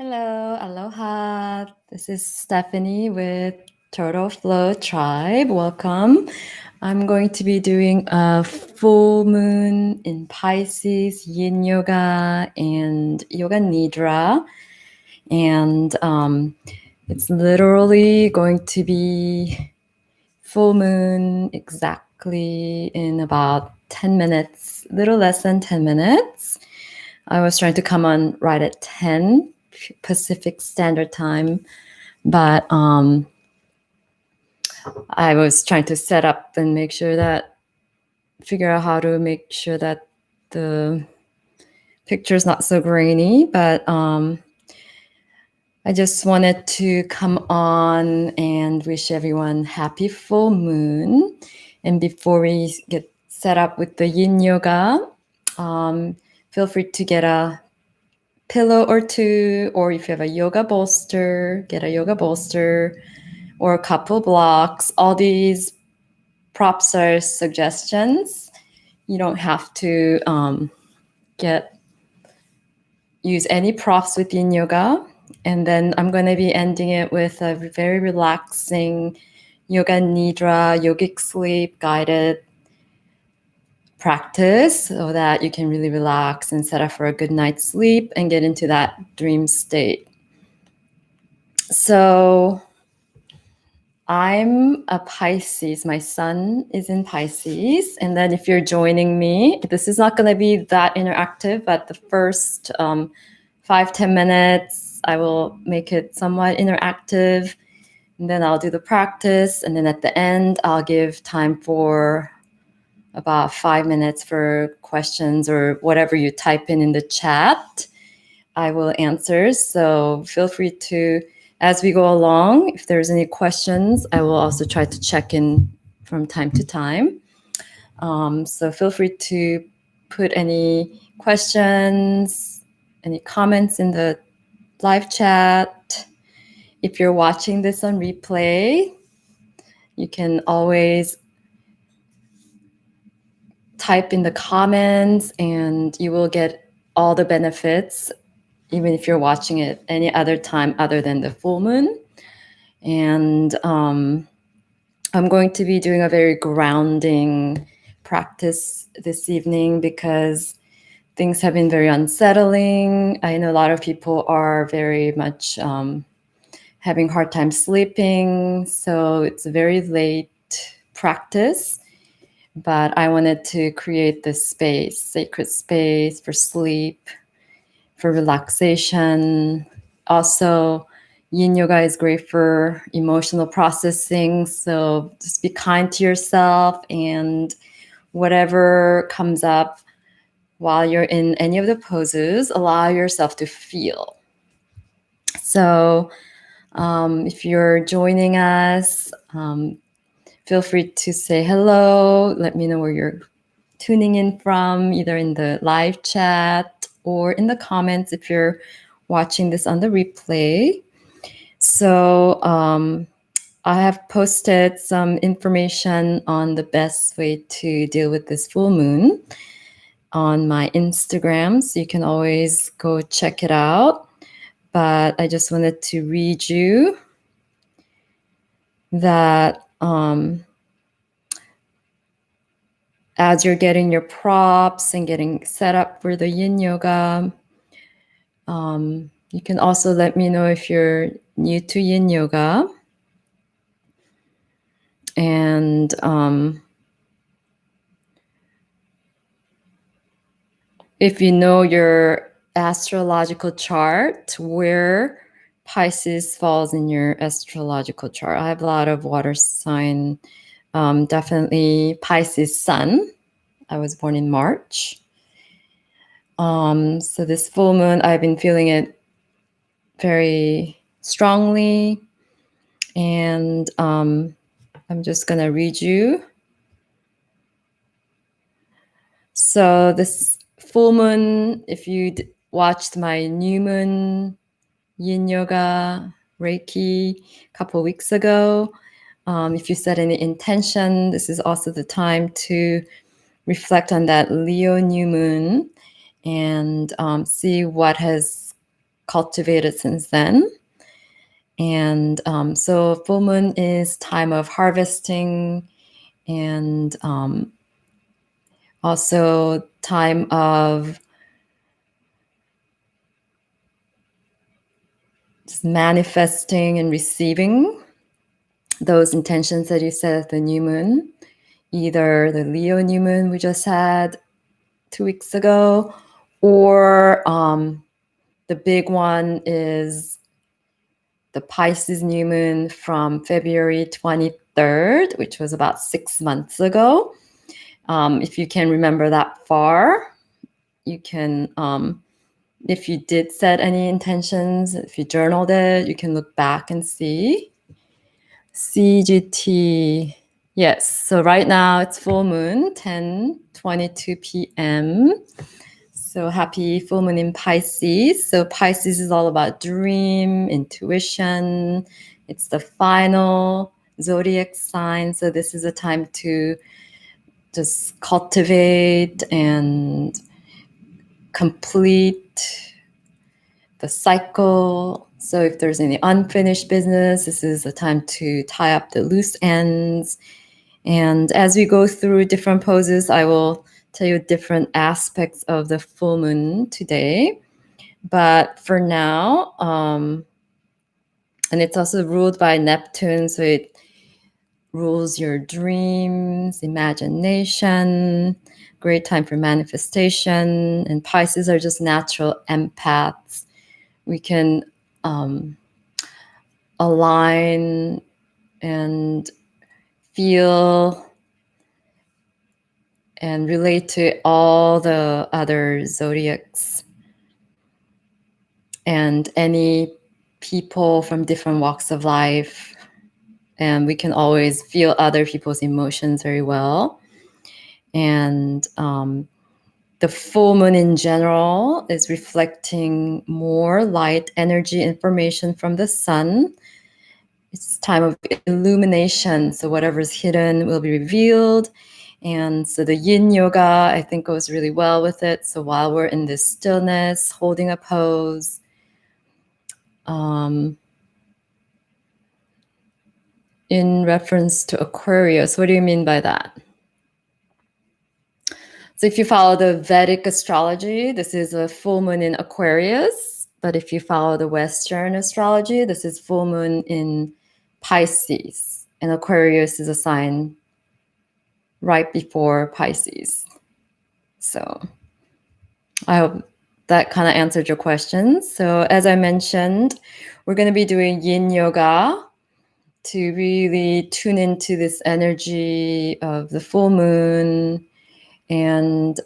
Hello, aloha. This is Stephanie with Turtle Flow Tribe. Welcome. I'm going to be doing a full moon in Pisces, Yin Yoga, and Yoga Nidra. And it's literally going to be full moon exactly in about 10 minutes, little less than 10 minutes. I was trying to come on right at 10 Pacific Standard Time, but I was trying to set up and figure out how to make sure that the picture is not so grainy. But I just wanted to come on and wish everyone happy full moon. And before we get set up with the Yin Yoga, feel free to get a pillow or two, or if you have a yoga bolster, get a yoga bolster or a couple blocks. All these props are suggestions. You don't have to use any props within yoga. And then I'm going to be ending it with a very relaxing Yoga Nidra, yogic sleep guided practice so that you can really relax and set up for a good night's sleep and get into that dream state. So I'm a Pisces. My sun is in Pisces. And then if you're joining me, this is not going to be that interactive, but the first 5-10 minutes, I will make it somewhat interactive. And then I'll do the practice. And then at the end, I'll give time for about 5 minutes for questions or whatever you type in the chat. I will answer. So feel free to, as we go along, if there's any questions, I will also try to check in from time to time. So feel free to put any questions, any comments in the live chat. If you're watching this on replay, you can always type in the comments and you will get all the benefits, even if you're watching it any other time other than the full moon. And I'm going to be doing a very grounding practice this evening because things have been very unsettling. I know a lot of people are very much having a hard time sleeping. So it's a very late practice. But I wanted to create this space, sacred space for sleep, for relaxation. Also, Yin Yoga is great for emotional processing. So just be kind to yourself, and whatever comes up while you're in any of the poses, allow yourself to feel. So if you're joining us, feel free to say hello. Let me know where you're tuning in from, either in the live chat or in the comments if you're watching this on the replay. So I have posted some information on the best way to deal with this full moon on my Instagram, so you can always go check it out. But I just wanted to read you that as you're getting your props and getting set up for the Yin Yoga, you can also let me know if you're new to Yin Yoga. And if you know your astrological chart, where Pisces falls in your astrological chart. I have a lot of water sign, definitely Pisces sun. I was born in March. So this full moon, I've been feeling it very strongly. And I'm just going to read you. So this full moon, if you watched my new moon Yin Yoga Reiki a couple weeks ago, if you set any intention, this is also the time to reflect on that Leo new moon and see what has cultivated since then. And so full moon is time of harvesting, and also time of just manifesting and receiving those intentions that you set at the new moon, either the Leo new moon we just had 2 weeks ago, or the big one is the Pisces new moon from February 23rd, which was about 6 months ago. If you can remember that far, you can, if you did set any intentions, if you journaled it, you can look back and see. CGT. Yes, so right now it's full moon, 10:22 p.m. So happy full moon in Pisces. So Pisces is all about dream, intuition. It's the final zodiac sign. So this is a time to just cultivate and complete the cycle. So if there's any unfinished business, this is the time to tie up the loose ends. And as we go through different poses, I will tell you different aspects of the full moon today. But for now, and it's also ruled by Neptune, so it rules your dreams, imagination, great time for manifestation. And Pisces are just natural empaths. We can align and feel and relate to all the other zodiacs and any people from different walks of life. And we can always feel other people's emotions very well. And the full moon in general is reflecting more light, energy, information from the sun. It's time of illumination, so whatever's hidden will be revealed. And so the Yin Yoga, I think, goes really well with it. So while we're in this stillness, holding a pose, in reference to Aquarius, what do you mean by that? So if you follow the Vedic astrology, this is a full moon in Aquarius. But if you follow the Western astrology, this is full moon in Pisces. And Aquarius is a sign right before Pisces. So I hope that kind of answered your questions. So as I mentioned, we're going to be doing Yin Yoga to really tune into this energy of the full moon. And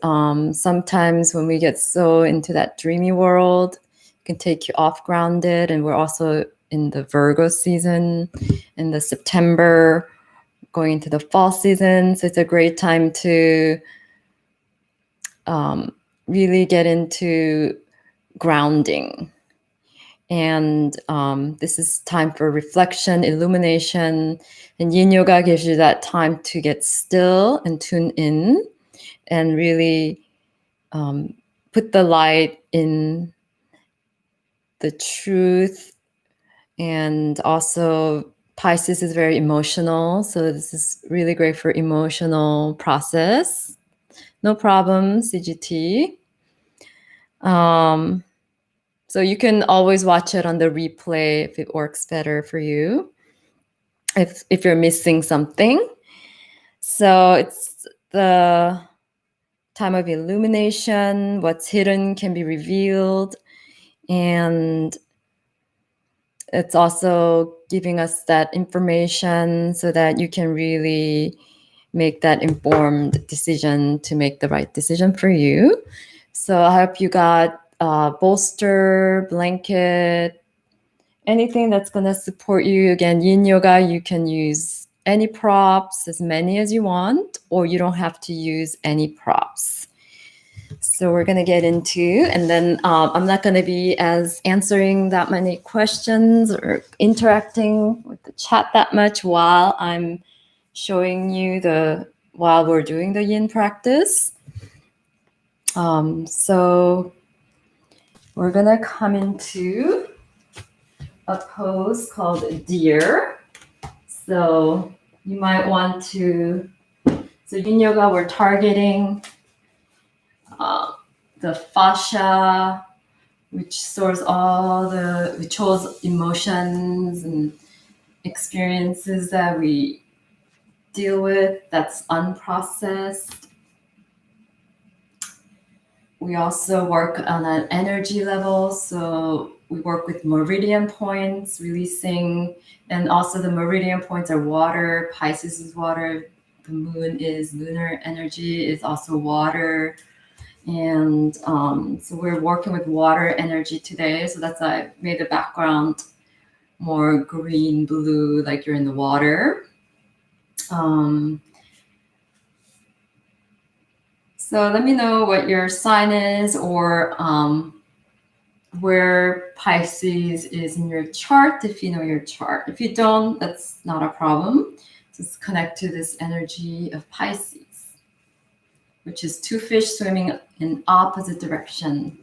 sometimes when we get so into that dreamy world, it can take you off grounded. And we're also in the Virgo season, in the September, going into the fall season. So it's a great time to really get into grounding. And this is time for reflection, illumination. And Yin Yoga gives you that time to get still and tune in and really put the light in the truth. And also Pisces is very emotional, so this is really great for emotional process. No problem, CGT. So you can always watch it on the replay if it works better for you, if you're missing something. So it's the time of illumination. What's hidden can be revealed. And it's also giving us that information so that you can really make that informed decision to make the right decision for you. So I hope you got a bolster, blanket, anything that's going to support you. Again, Yin Yoga, you can use any props, as many as you want, or you don't have to use any props. So we're going to get into, and then I'm not going to be as answering that many questions or interacting with the chat that much while I'm showing you while we're doing the yin practice. So We're gonna come into a pose called deer. So you might want to, so Yin Yoga, we're targeting the fascia, which stores which holds emotions and experiences that we deal with that's unprocessed. We also work on an energy level, so we work with meridian points, releasing, and also the meridian points are water. Pisces is water. The moon is lunar energy, is also water. And so we're working with water energy today. So that's why I made the background more green, blue, like you're in the water. So let me know what your sign is, or where Pisces is in your chart, if you know your chart. If you don't, that's not a problem. Just connect to this energy of Pisces, which is two fish swimming in opposite direction.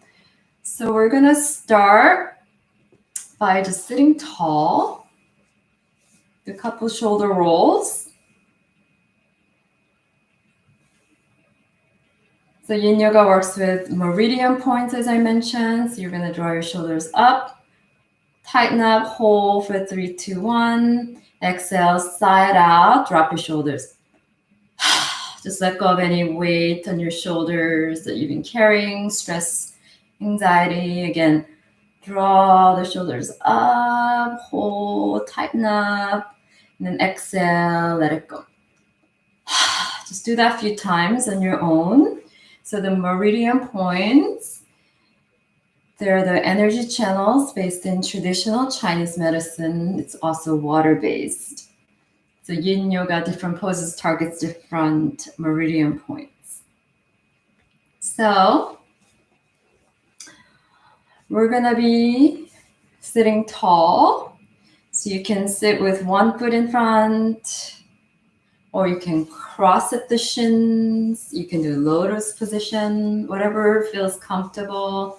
So we're gonna start by just sitting tall, a couple shoulder rolls. So Yin Yoga works with meridian points, as I mentioned. So you're gonna draw your shoulders up, tighten up, hold for 3, 2, 1. Exhale, side out, drop your shoulders. Just let go of any weight on your shoulders that you've been carrying, stress, anxiety. Again, draw the shoulders up, hold, tighten up, and then exhale, let it go. Just do that a few times on your own. So the meridian points, they're the energy channels based in traditional Chinese medicine. It's also water-based. So Yin Yoga, different poses targets different meridian points. So we're gonna be sitting tall. So you can sit with one foot in front, or you can cross at the shins. You can do lotus position, whatever feels comfortable.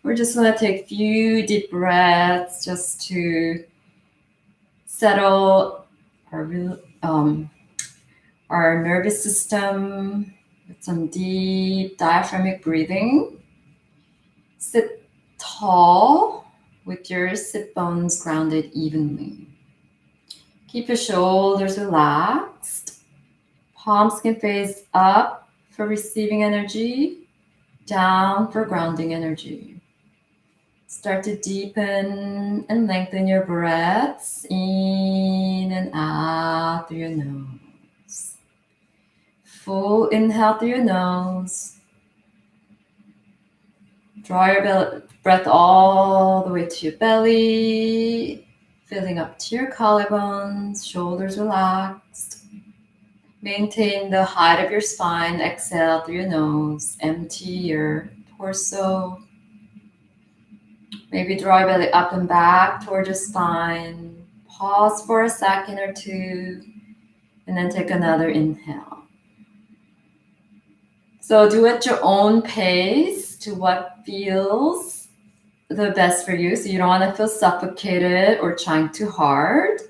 We're just gonna take a few deep breaths just to settle our nervous system with some deep diaphragmatic breathing. Sit tall with your sit bones grounded evenly. Keep your shoulders relaxed. Palms can face up for receiving energy, down for grounding energy. Start to deepen and lengthen your breaths in and out through your nose. Full inhale through your nose. Draw your breath all the way to your belly, filling up to your collarbones, shoulders relaxed. Maintain the height of your spine. Exhale through your nose. Empty your torso. Maybe draw your belly up and back toward your spine. Pause for a second or two, and then take another inhale. So do at your own pace, to what feels the best for you. So you don't want to feel suffocated or trying too hard,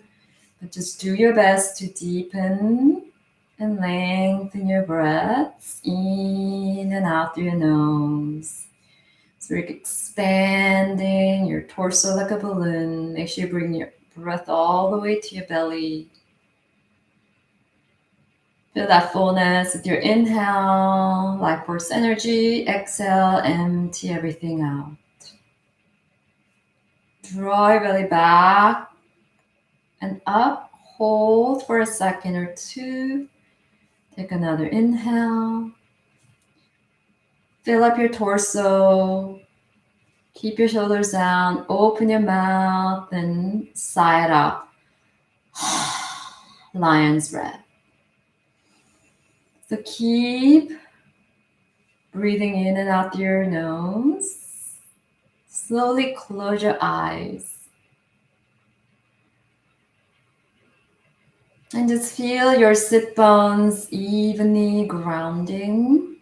but just do your best to deepen and lengthen your breaths in and out through your nose. So you're expanding your torso like a balloon. Make sure you bring your breath all the way to your belly. Feel that fullness with your inhale, life force energy. Exhale, empty everything out. Draw your belly back and up. Hold for a second or two. Take another inhale. Fill up your torso. Keep your shoulders down. Open your mouth and sigh it out. Lion's breath. So keep breathing in and out through your nose. Slowly close your eyes. And just feel your sit bones evenly grounding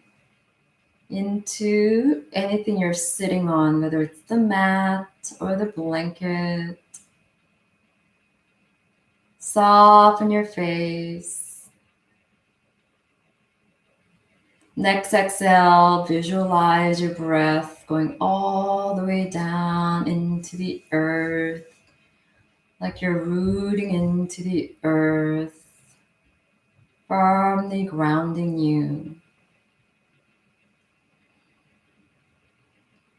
into anything you're sitting on, whether it's the mat or the blanket. Soften your face. Next exhale, visualize your breath going all the way down into the earth, like you're rooting into the earth, firmly grounding you.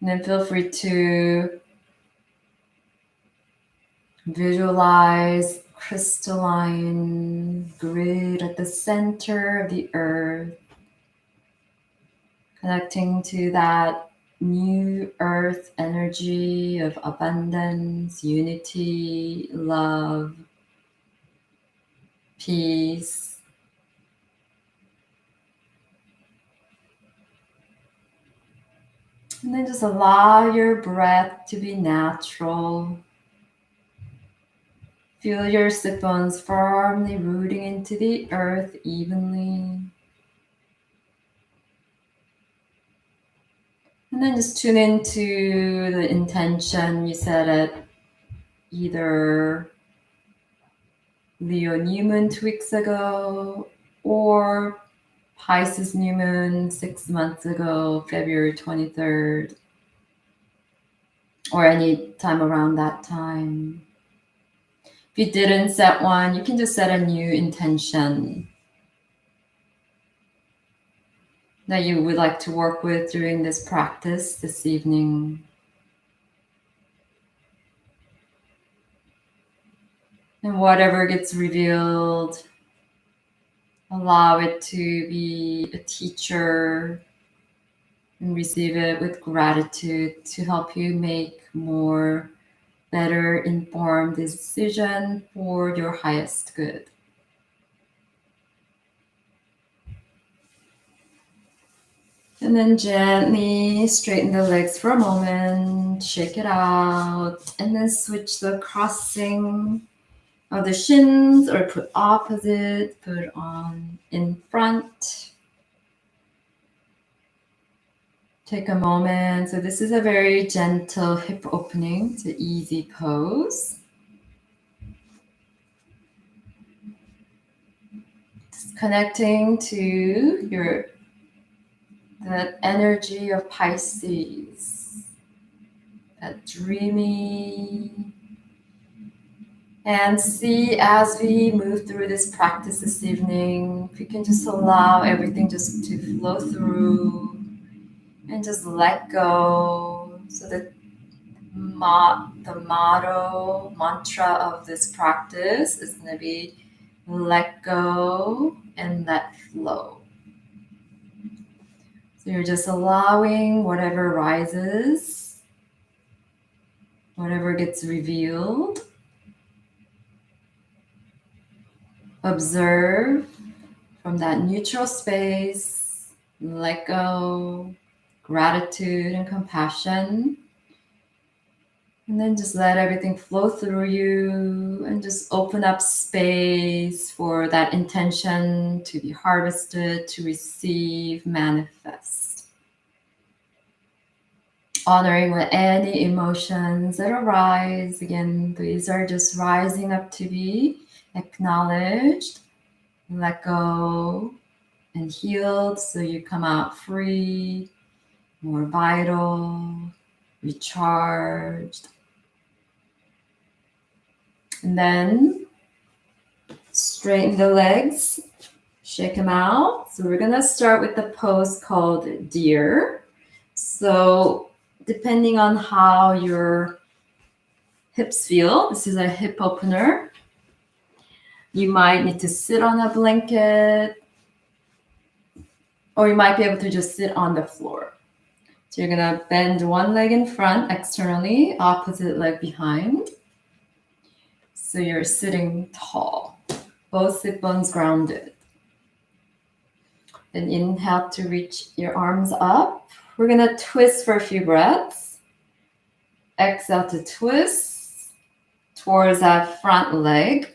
And then feel free to visualize crystalline grid at the center of the earth, connecting to that new earth energy of abundance, unity, love, peace. And then just allow your breath to be natural. Feel your sit bones firmly rooting into the earth evenly. And then just tune into the intention you set at either Leo new moon 2 weeks ago or Pisces new moon 6 months ago, February 23rd, or any time around that time. If you didn't set one, you can just set a new intention that you would like to work with during this practice this evening. And whatever gets revealed, allow it to be a teacher and receive it with gratitude to help you make more better informed decision for your highest good. And then gently straighten the legs for a moment, shake it out, and then switch the crossing of the shins, or put opposite, put on in front. Take a moment. So this is a very gentle hip opening. It's an easy pose. Just connecting to that energy of Pisces, that dreamy. And see, as we move through this practice this evening, if you can just allow everything just to flow through and just let go. So that the motto, mantra of this practice is going to be let go and let flow. So you're just allowing whatever rises, whatever gets revealed. Observe from that neutral space, let go, gratitude and compassion. And then just let everything flow through you and just open up space for that intention to be harvested, to receive, manifest. Honoring with any emotions that arise. Again, these are just rising up to be acknowledged, let go, and healed, so you come out free, more vital, recharged. And then straighten the legs, shake them out. So we're gonna start with the pose called deer. So depending on how your hips feel, this is a hip opener. You might need to sit on a blanket, or you might be able to just sit on the floor. So you're gonna bend one leg in front externally, opposite leg behind. So you're sitting tall, both sit bones grounded. Then inhale to reach your arms up. We're gonna twist for a few breaths. Exhale to twist towards that front leg.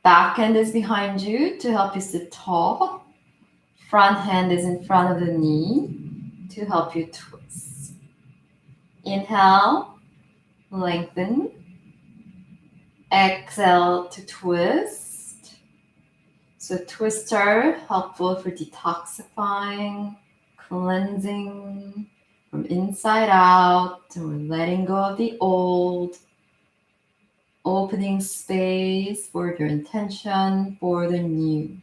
Back end is behind you to help you sit tall. Front hand is in front of the knee to help you twist. Inhale, lengthen. Exhale to twist. So twister, helpful for detoxifying, cleansing from inside out. And we're letting go of the old, opening space for your intention for the new.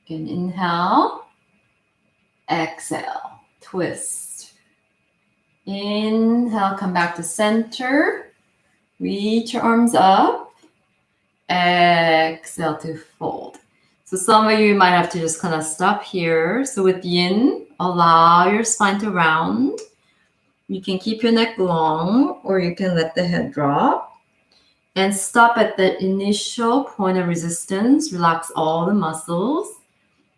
Again, inhale, exhale, twist. Inhale, come back to center. Reach your arms up. Exhale to fold. So some of you might have to just kind of stop here. So with yin, allow your spine to round. You can keep your neck long, or you can let the head drop. And stop at the initial point of resistance. Relax all the muscles.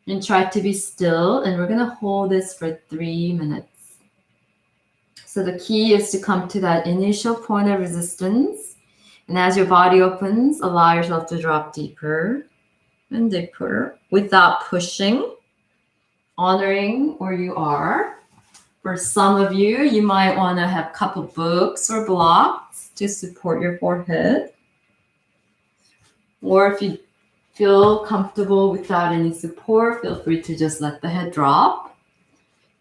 And try to be still. And we're going to hold this for 3 minutes. So the key is to come to that initial point of resistance. And as your body opens, allow yourself to drop deeper and deeper without pushing, honoring where you are. For some of you, you might want to have a couple books or blocks to support your forehead. Or if you feel comfortable without any support, feel free to just let the head drop.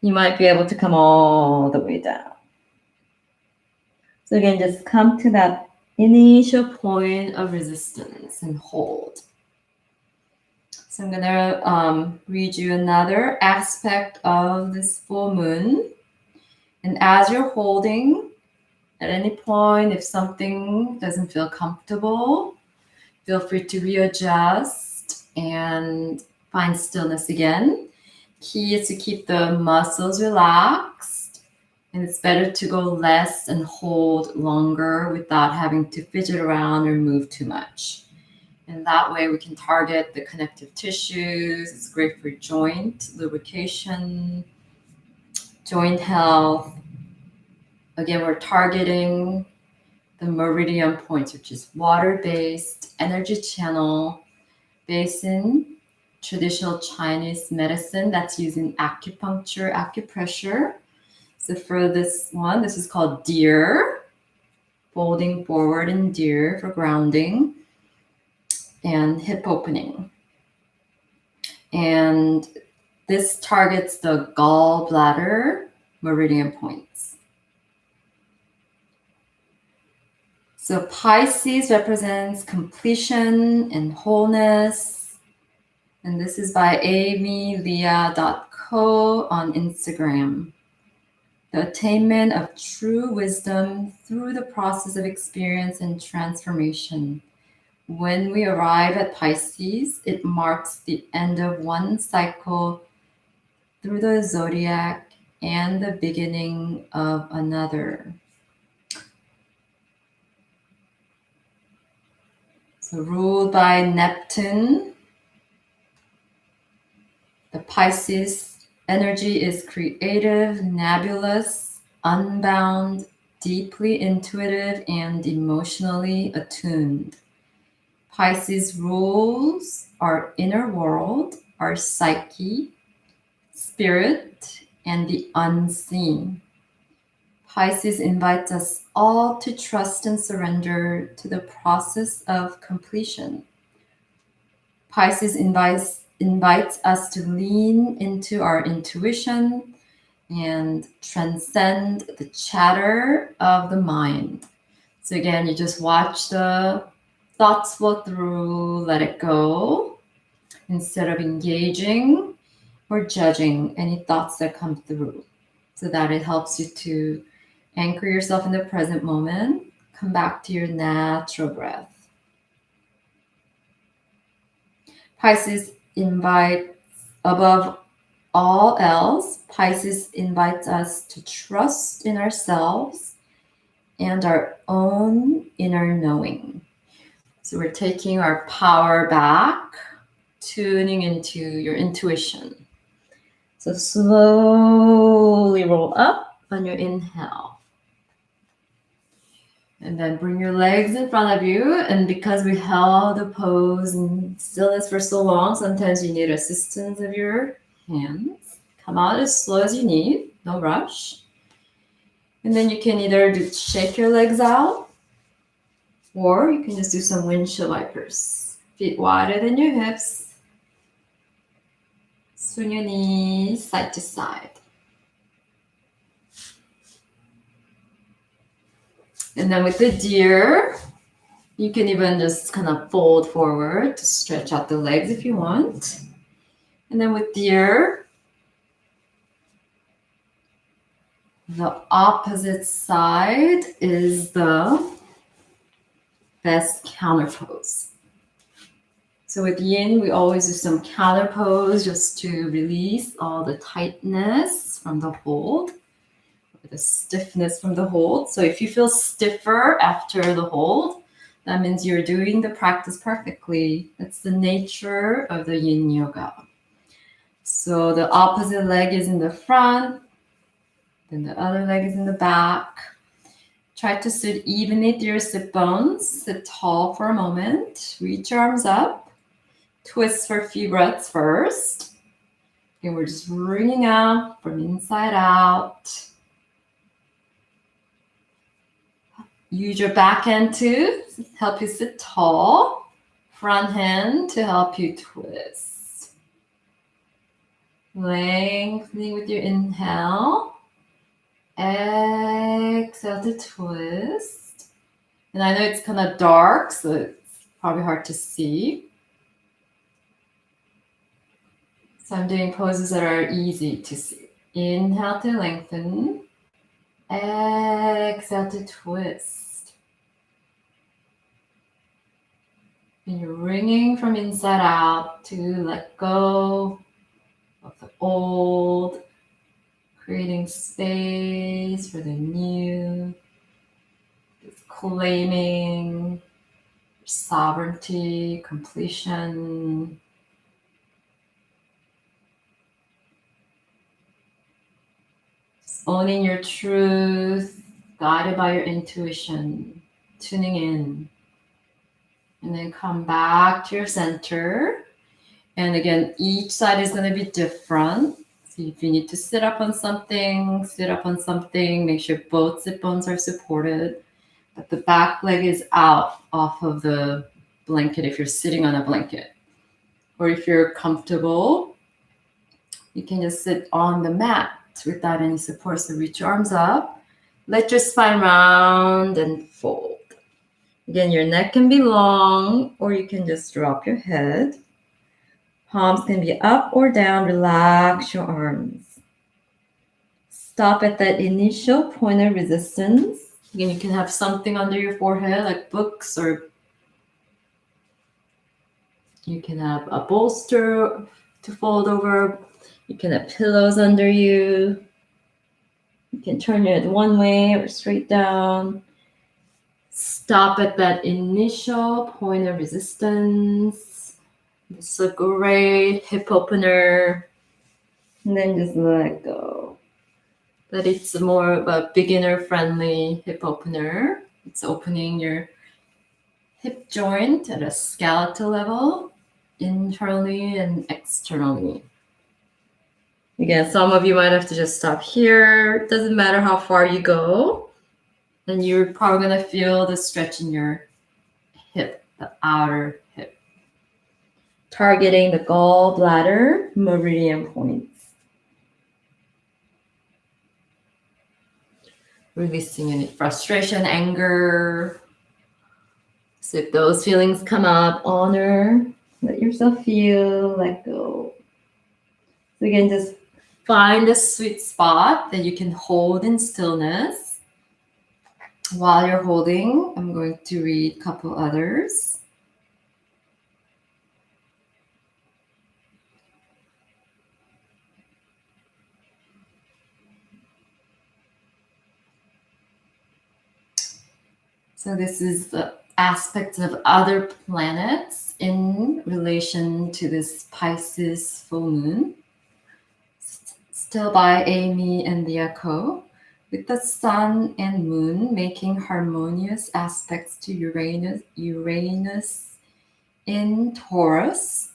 You might be able to come all the way down. So again, just come to that initial point of resistance and hold. So I'm going to read you another aspect of this full moon. And as you're holding, at any point, if something doesn't feel comfortable, feel free to readjust and find stillness again. Key is to keep the muscles relaxed. And it's better to go less and hold longer without having to fidget around or move too much. And that way we can target the connective tissues. It's great for joint lubrication, joint health. Again, we're targeting the meridian points, which is water-based energy channel based in traditional Chinese medicine that's using acupuncture, acupressure. So for this one, this is called deer, folding forward in deer for grounding, and hip opening. And this targets the gallbladder meridian points. So Pisces represents completion and wholeness. And this is by amyleah.co on Instagram. The attainment of true wisdom through the process of experience and transformation. When we arrive at Pisces, it marks the end of one cycle through the zodiac and the beginning of another. So ruled by Neptune, the Pisces energy is creative, nebulous, unbound, deeply intuitive, and emotionally attuned. Pisces rules our inner world, our psyche, spirit, and the unseen. Pisces invites us all to trust and surrender to the process of completion. Pisces invites us to lean into our intuition and transcend the chatter of the mind. So again, you just watch the thoughts flow through, let it go, instead of engaging or judging any thoughts that come through, so that it helps you to anchor yourself in the present moment, come back to your natural breath. Pisces invites, above all else, Pisces invites us to trust in ourselves and our own inner knowing. So we're taking our power back, tuning into your intuition. So slowly roll up on your inhale. And then bring your legs in front of you. And because we held the pose and stillness for so long, sometimes you need assistance of your hands. Come out as slow as you need, no rush. And then you can either shake your legs out, or you can just do some windshield wipers. Feet wider than your hips. Swing your knees side to side. And then with the deer, you can even just kind of fold forward to stretch out the legs if you want. And then with deer, the opposite side is the best counter pose. So with yin, we always do some counter pose just to release all the tightness from the hold, the stiffness from the hold. So if you feel stiffer after the hold, that means you're doing the practice perfectly. That's the nature of the yin yoga. So the opposite leg is in the front, then the other leg is in the back. Try to sit evenly through your sit bones. Sit tall for a moment. Reach your arms up. Twist for a few breaths first. And we're just wringing out from inside out. Use your back hand to help you sit tall. Front hand to help you twist. Lengthening with your inhale. Exhale to twist. And I know it's kind of dark, so it's probably hard to see. So I'm doing poses that are easy to see. Inhale to lengthen. Exhale to twist. And you're wringing from inside out to let go of the old, creating space for the new, just claiming sovereignty, completion. Just owning your truth, guided by your intuition, tuning in. And then come back to your center. And again, each side is going to be different. So if you need to sit up on something, sit up on something. Make sure both sit bones are supported. But the back leg is out off of the blanket if you're sitting on a blanket. Or if you're comfortable, you can just sit on the mat without any support. So reach your arms up. Let your spine round and fold. Again, your neck can be long, or you can just drop your head. Palms can be up or down. Relax your arms. Stop at that initial point of resistance. Again, you can have something under your forehead, like books, or you can have a bolster to fold over. You can have pillows under you. You can turn your head one way or straight down. Stop at that initial point of resistance. This is a great hip opener. And then just let go. But it's more of a beginner-friendly hip opener. It's opening your hip joint at a skeletal level, internally and externally. Again, some of you might have to just stop here. It doesn't matter how far you go. And you're probably going to feel the stretch in your hip, the outer hip. Targeting the gallbladder meridian points. Releasing any frustration, anger. So if those feelings come up, honor, let yourself feel, let go. So again, just find a sweet spot that you can hold in stillness. While you're holding, I'm going to read a couple others. So this is the aspects of other planets in relation to this Pisces full moon. Still by Amy and the Echo, with the sun and moon making harmonious aspects to Uranus in Taurus.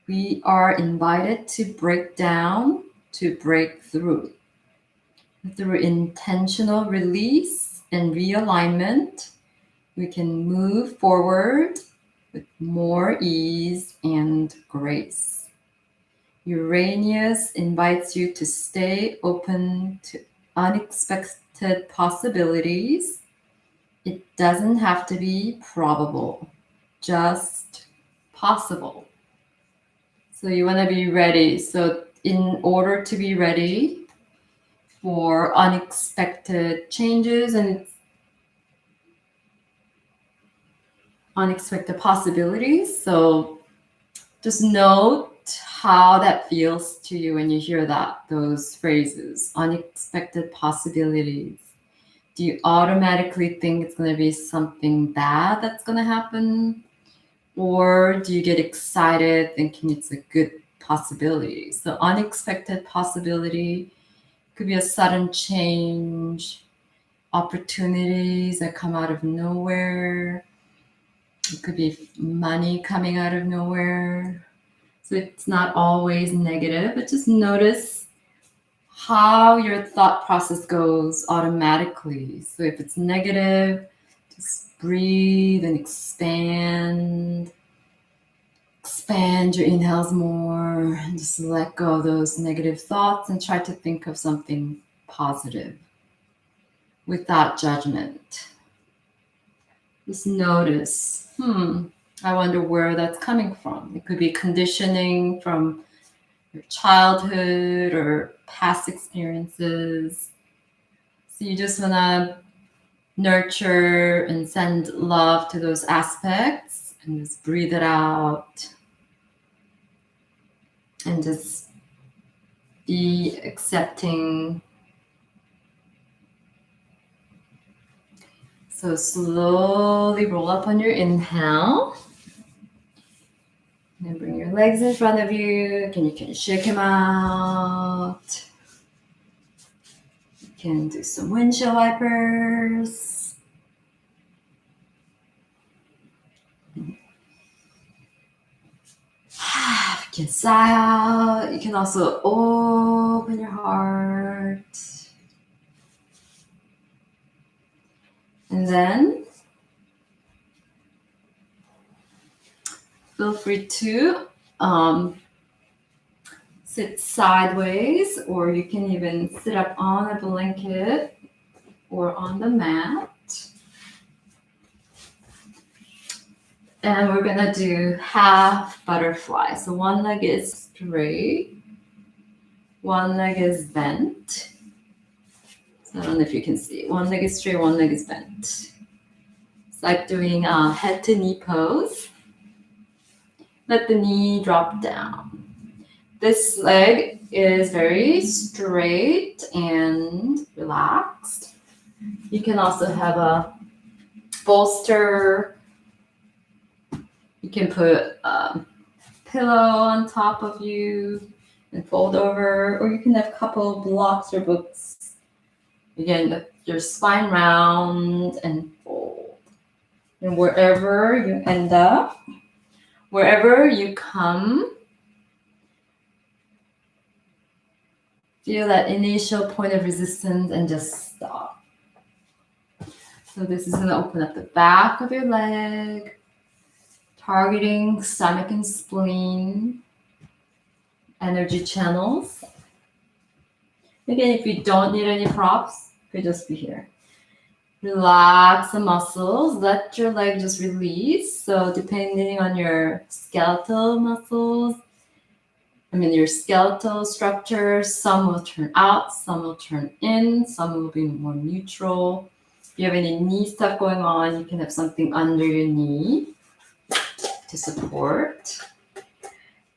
We are invited to break down, to break through. Through intentional release and realignment, we can move forward with more ease and grace. Uranus invites you to stay open to unexpected possibilities. It doesn't have to be probable, just possible. So you want to be ready. So in order to be ready for unexpected changes and unexpected possibilities, so just note how that feels to you when you hear those phrases, unexpected possibilities. Do you automatically think it's going to be something bad that's going to happen? Or do you get excited thinking it's a good possibility? So unexpected possibility could be a sudden change, opportunities that come out of nowhere. It could be money coming out of nowhere. So it's not always negative, but just notice how your thought process goes automatically. So if it's negative, just breathe and expand your inhales more, and just let go of those negative thoughts and try to think of something positive without judgment. Just notice, I wonder where that's coming from. It could be conditioning from your childhood or past experiences. So you just want to nurture and send love to those aspects and just breathe it out and just be accepting. So slowly roll up on your inhale. And bring your legs in front of you. You can shake them out. You can do some windshield wipers. You can sigh out. You can also open your heart. And then feel free to sit sideways, or you can even sit up on a blanket or on the mat. And we're gonna do half butterfly. So one leg is straight, one leg is bent. So I don't know if you can see. One leg is straight, one leg is bent. It's like doing a head to knee pose. Let the knee drop down. This leg is very straight and relaxed. You can also have a bolster. You can put a pillow on top of you and fold over, or you can have a couple blocks or books. Again, your spine round and fold. And wherever you end up, wherever you come, feel that initial point of resistance and just stop. So this is going to open up the back of your leg, targeting stomach and spleen, energy channels. Again, if you don't need any props, you could just be here. Relax the muscles. Let your leg just release. So depending on your skeletal muscles, your skeletal structure, some will turn out, some will turn in, some will be more neutral. If you have any knee stuff going on, you can have something under your knee to support.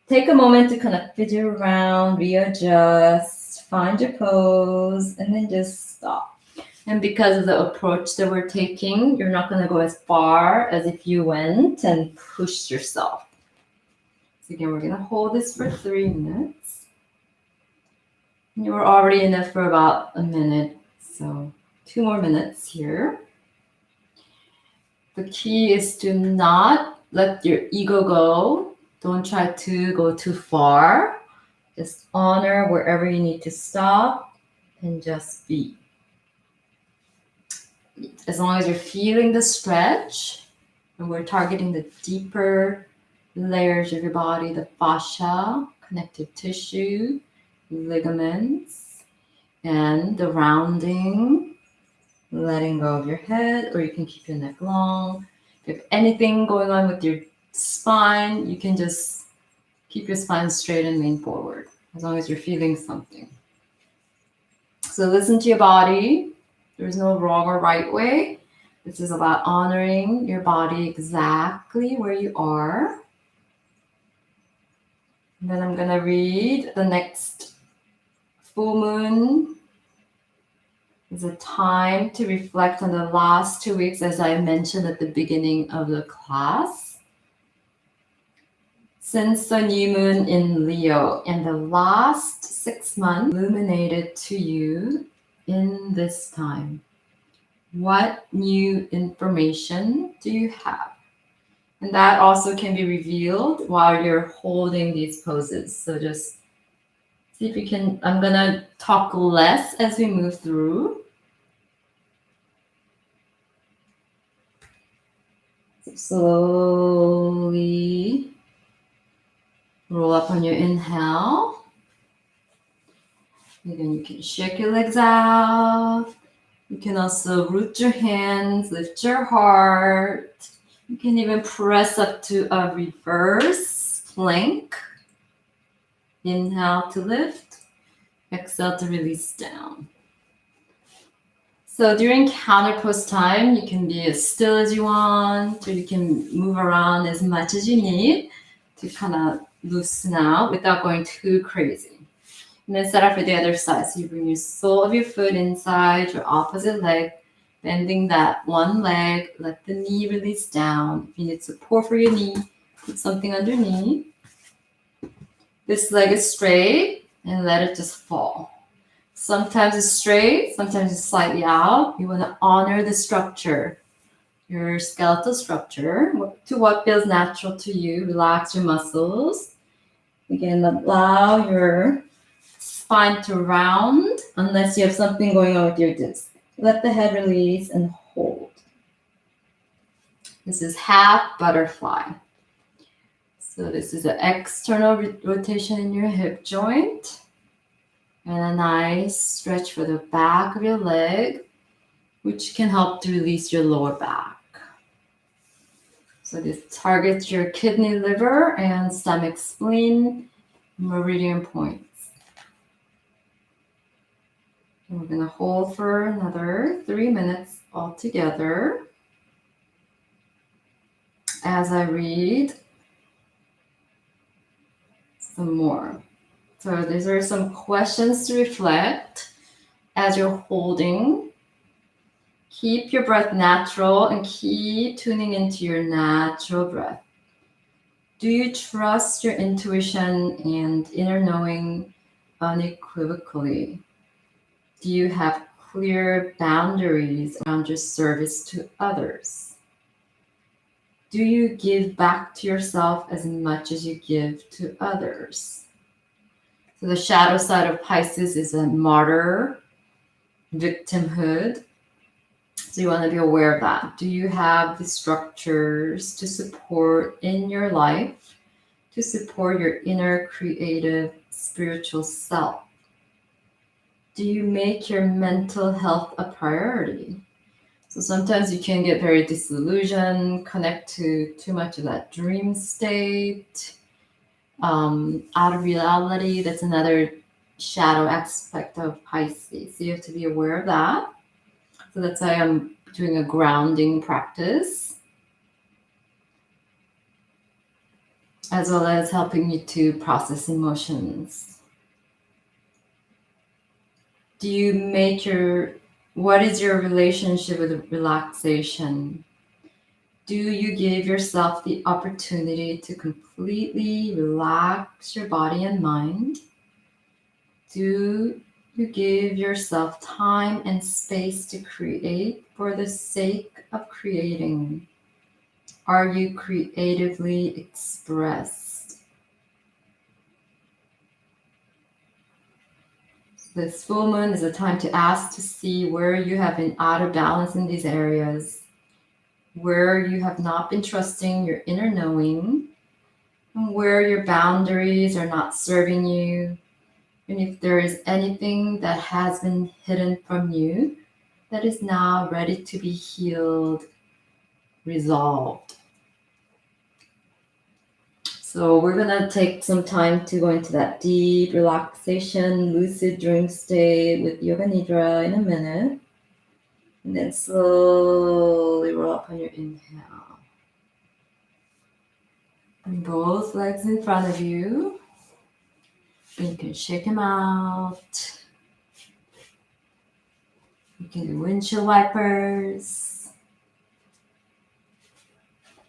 Take a moment to kind of fidget around, readjust, find your pose, and then just stop. And because of the approach that we're taking, you're not going to go as far as if you went and pushed yourself. So again, we're going to hold this for 3 minutes. And you were already in it for about a minute, so 2 more minutes here. The key is to not let your ego go. Don't try to go too far. Just honor wherever you need to stop and just be. As long as you're feeling the stretch, and we're targeting the deeper layers of your body, the fascia, connective tissue, ligaments, and the rounding, letting go of your head, or you can keep your neck long. If you have anything going on with your spine, you can just keep your spine straight and lean forward, as long as you're feeling something. So listen to your body. There's no wrong or right way. This is about honoring your body exactly where you are. And then I'm going to read the next full moon. It's a time to reflect on the last 2 weeks, as I mentioned at the beginning of the class. Since the new moon in Leo and the last 6 months illuminated to you in this time, what new information do you have? And that also can be revealed while you're holding these poses. So just see if you can, I'm gonna talk less as we move through. So slowly roll up on your inhale. And then you can shake your legs out. You can also root your hands, lift your heart. You can even press up to a reverse plank. Inhale to lift, exhale to release down. So during counter pose time, you can be as still as you want, or you can move around as much as you need to kind of loosen out without going too crazy. And then set up for the other side. So you bring your sole of your foot inside your opposite leg, bending that one leg, let the knee release down. If you need support for your knee, put something underneath. This leg is straight and let it just fall. Sometimes it's straight, sometimes it's slightly out. You want to honor the structure, your skeletal structure, to what feels natural to you. Relax your muscles. Again, allow your spine to round unless you have something going on with your disc. Let the head release and hold. This is half butterfly. So this is an external rotation in your hip joint. And a nice stretch for the back of your leg, which can help to release your lower back. So this targets your kidney, liver, and stomach, spleen, meridian points. And we're going to hold for another 3 minutes altogether as I read some more. So these are some questions to reflect as you're holding. Keep your breath natural and keep tuning into your natural breath. Do you trust your intuition and inner knowing unequivocally? Do you have clear boundaries around your service to others? Do you give back to yourself as much as you give to others? So the shadow side of Pisces is a martyr, victimhood. So you want to be aware of that. Do you have the structures to support in your life, to support your inner creative spiritual self? Do you make your mental health a priority? So sometimes you can get very disillusioned, connect to too much of that dream state, out of reality. That's another shadow aspect of Pisces. So you have to be aware of that. So that's why I'm doing a grounding practice, as well as helping you to process emotions. Do you make what is your relationship with relaxation? Do you give yourself the opportunity to completely relax your body and mind? Do you give yourself time and space to create for the sake of creating? Are you creatively expressed? This full moon is a time to ask to see where you have been out of balance in these areas, where you have not been trusting your inner knowing, and where your boundaries are not serving you, and if there is anything that has been hidden from you that is now ready to be healed, resolved. So we're gonna take some time to go into that deep relaxation, lucid dream state with Yoga Nidra in a minute. And then slowly roll up on your inhale. Bring both legs in front of you. And you can shake them out. You can do windshield wipers.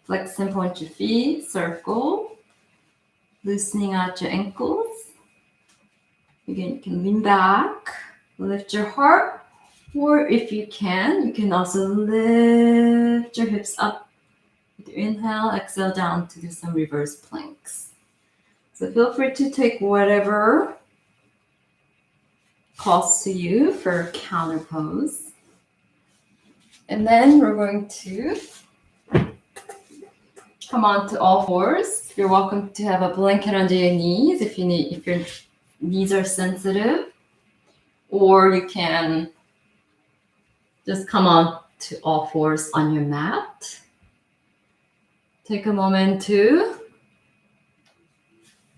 Flex and point your feet, circle. Loosening out your ankles. Again, you can lean back, lift your heart, or if you can also lift your hips up. With your inhale, exhale down to do some reverse planks. So feel free to take whatever calls to you for counter pose. And then we're going to come on to all fours. You're welcome to have a blanket under your knees if your knees are sensitive, or you can just come on to all fours on your mat. Take a moment to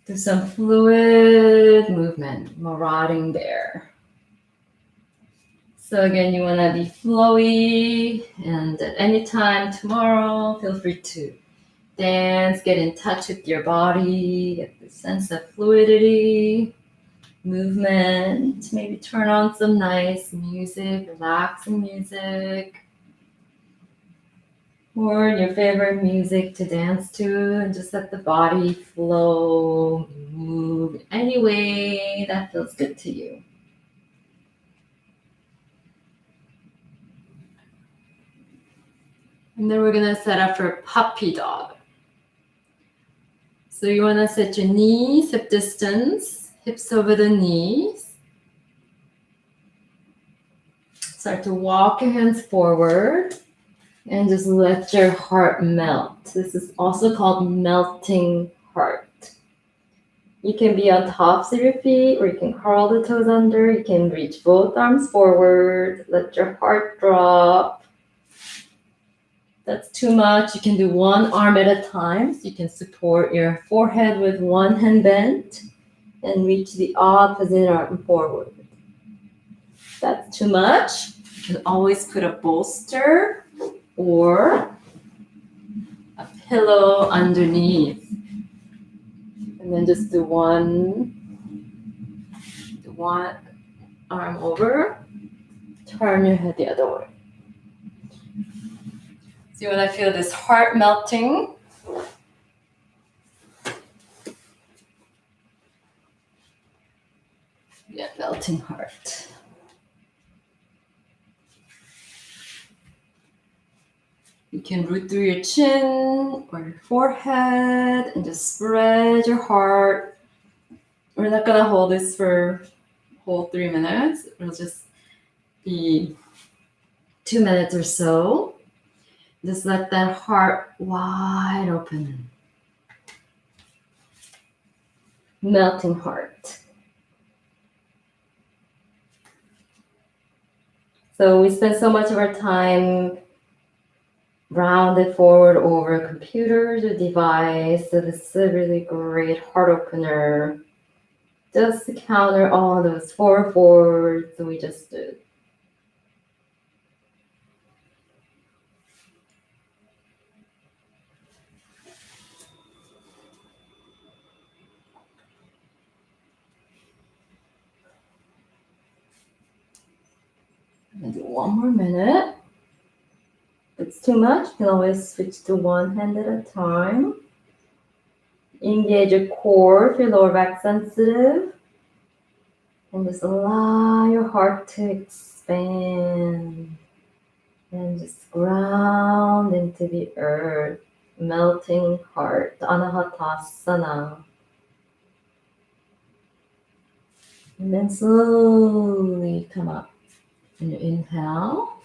do some fluid movement, marauding there. So again, you want to be flowy, and at any time tomorrow, feel free to dance, get in touch with your body, get the sense of fluidity, movement, maybe turn on some nice music, relaxing music, or your favorite music to dance to, and just let the body flow, move any way that feels good to you. And then we're going to set up for puppy dog. So you want to set your knees hip distance, hips over the knees. Start to walk your hands forward and just let your heart melt. This is also called melting heart. You can be on tops of your feet, or you can curl the toes under. You can reach both arms forward. Let your heart drop. That's too much. You can do one arm at a time. So you can support your forehead with one hand bent and reach the opposite arm forward. That's too much. You can always put a bolster or a pillow underneath. And then just do one arm over, turn your head the other way. So you want to feel this heart melting. Yeah, melting heart. You can root through your chin or your forehead and just spread your heart. We're not going to hold this for a whole 3 minutes. It'll just be 2 minutes or so. Just let that heart wide open. Melting heart. So we spend so much of our time rounded forward over computers or device. So this is a really great heart opener. Just to counter all those forwards we just did. And do one more minute. If it's too much, you can always switch to one hand at a time. Engage your core if you're lower back sensitive. And just allow your heart to expand. And just ground into the earth. Melting heart, Anahatasana. And then slowly come up. And you inhale.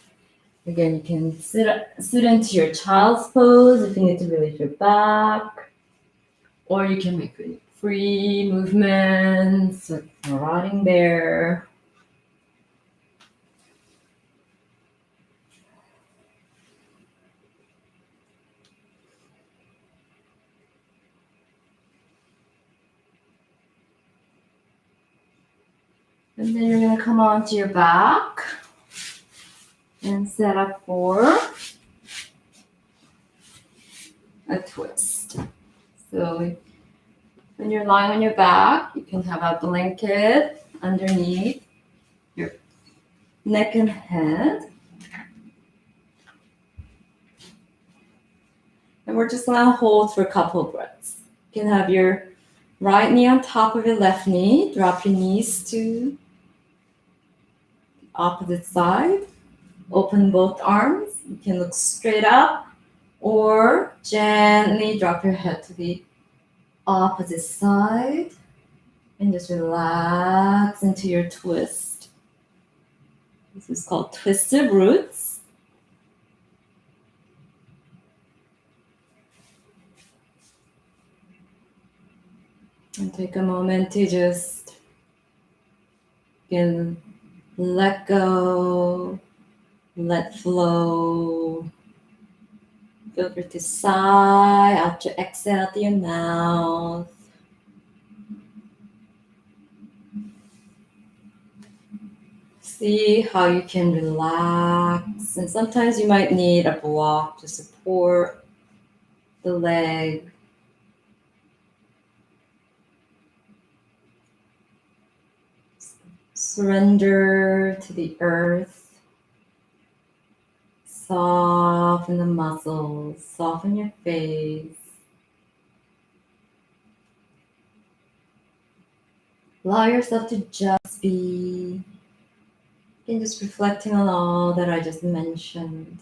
Again, you can sit into your child's pose if you need to relieve your back. Or you can make free movements, like rotting bear. And then you're going to come onto your back and set up for a twist. So when you're lying on your back, you can have a blanket underneath your neck and head. And we're just going to hold for a couple of breaths. You can have your right knee on top of your left knee. Drop your knees to the opposite side. Open both arms. You can look straight up or gently drop your head to the opposite side and just relax into your twist. This is called twisted roots. And take a moment to just again let go, let flow. Feel free to sigh out your exhale through your mouth. See how you can relax. And sometimes you might need a block to support the leg. Surrender to the earth. Soften the muscles. Soften your face. Allow yourself to just be. And just reflecting on all that I just mentioned.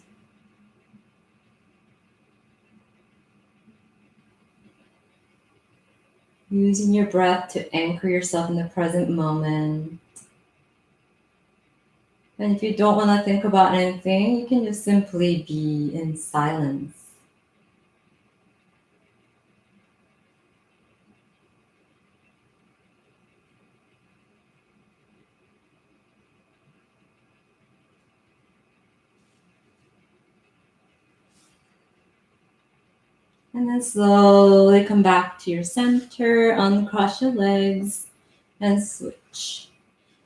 Using your breath to anchor yourself in the present moment. And if you don't want to think about anything, you can just simply be in silence. And then slowly come back to your center, uncross your legs, and switch.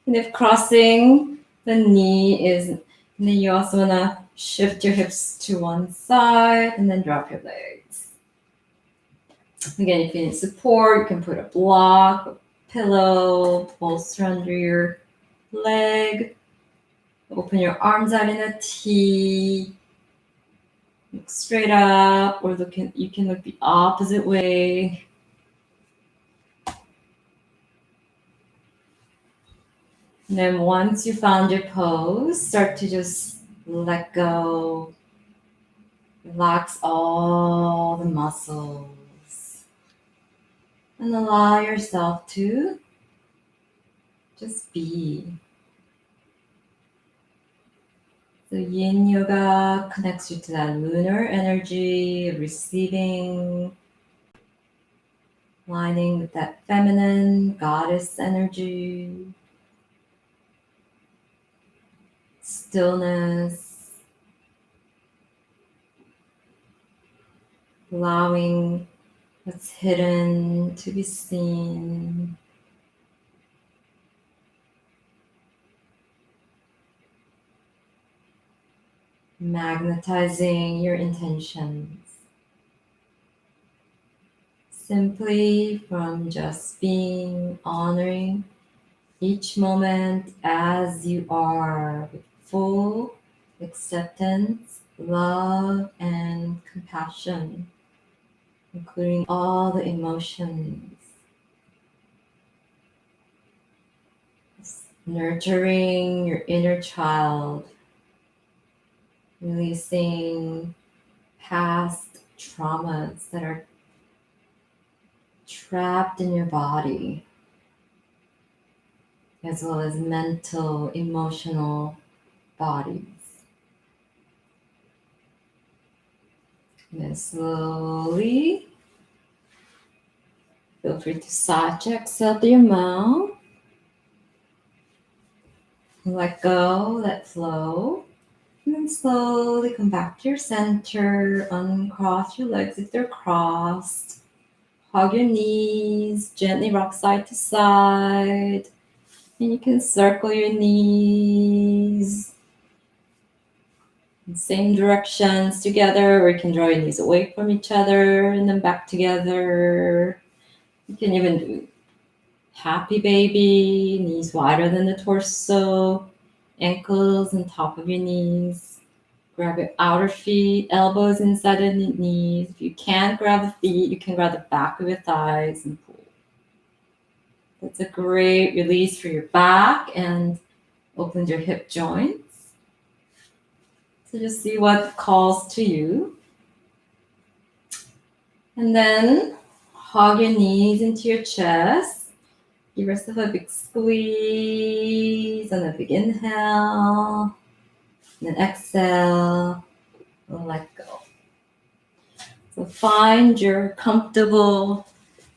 And if crossing the knee is, and then you also want to shift your hips to one side and then drop your legs. Again, if you need support, you can put a block, a pillow, bolster under your leg. Open your arms out in a T. Look straight up, or you can look the opposite way. And then once you found your pose, start to just let go. Relax all the muscles. And allow yourself to just be. So Yin Yoga connects you to that lunar energy of receiving, aligning with that feminine goddess energy, stillness, allowing what's hidden to be seen. Magnetizing your intentions. Simply from just being, honoring each moment as you are with full acceptance, love, and compassion, including all the emotions. Nurturing your inner child, releasing past traumas that are trapped in your body. as well as mental, emotional bodies. And then slowly feel free to side to exhale through your mouth. Let go, let flow. And then slowly come back to your center. Uncross your legs if they're crossed. Hug your knees. Gently rock side to side. And you can circle your knees in same directions together, or you can draw your knees away from each other and then back together. You can even do happy baby, knees wider than the torso, ankles on top of your knees. Grab your outer feet, elbows inside of the knees. If you can't grab the feet, you can grab the back of your thighs and pull. That's a great release for your back and opens your hip joints. So just see what calls to you. And then hug your knees into your chest. Give yourself a big squeeze and a big inhale. And then exhale and let go. So find your comfortable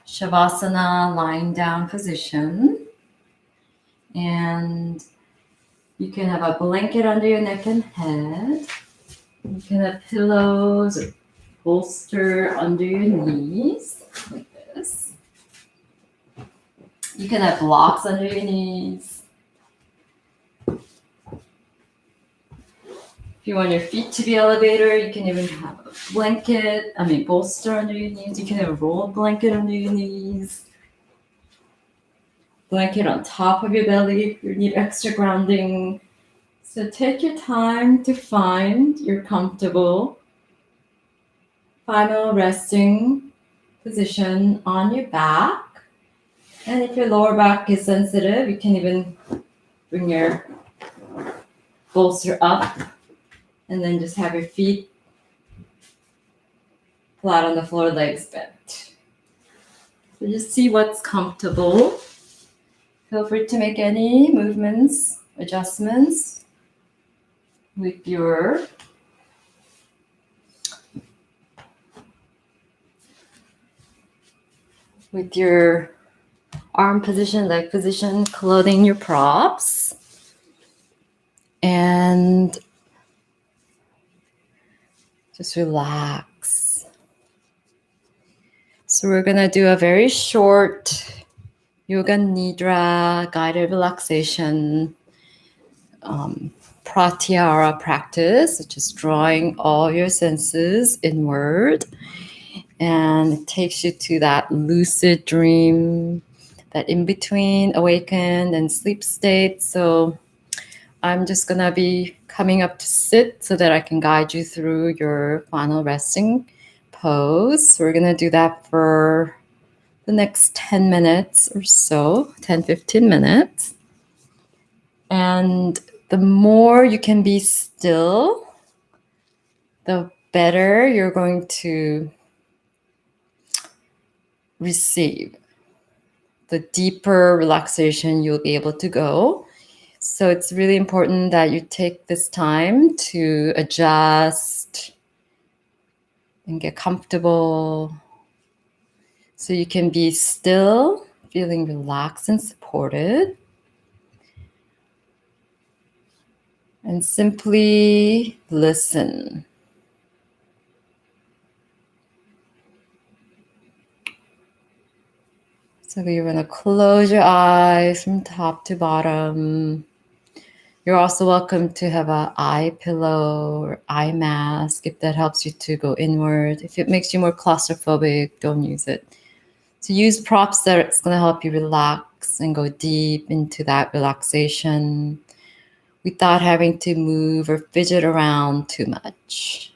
Shavasana lying down position. And you can have a blanket under your neck and head. You can have pillows or bolster under your knees, like this. You can have blocks under your knees. If you want your feet to be elevated, you can even have a bolster under your knees. You can have a rolled blanket under your knees. Blanket on top of your belly if you need extra grounding. So take your time to find your comfortable final resting position on your back. And if your lower back is sensitive, you can even bring your bolster up and then just have your feet flat on the floor, legs bent. So just see what's comfortable. Feel free to make any movements, adjustments with your arm position, leg position, clothing your props. And just relax. So we're going to do a very short Yoga Nidra guided relaxation pratyahara practice, which is drawing all your senses inward. And it takes you to that lucid dream, that in-between awakened and sleep state. So I'm just going to be coming up to sit so that I can guide you through your final resting pose. So we're going to do that for the next 10 minutes or so, 10, 15 minutes. And the more you can be still, the better you're going to receive. The deeper relaxation you'll be able to go. So it's really important that you take this time to adjust and get comfortable so you can be still, feeling relaxed and supported. And simply listen. So you're going to close your eyes from top to bottom. You're also welcome to have an eye pillow or eye mask if that helps you to go inward. If it makes you more claustrophobic, don't use it. So use props that's going to help you relax and go deep into that relaxation without having to move or fidget around too much.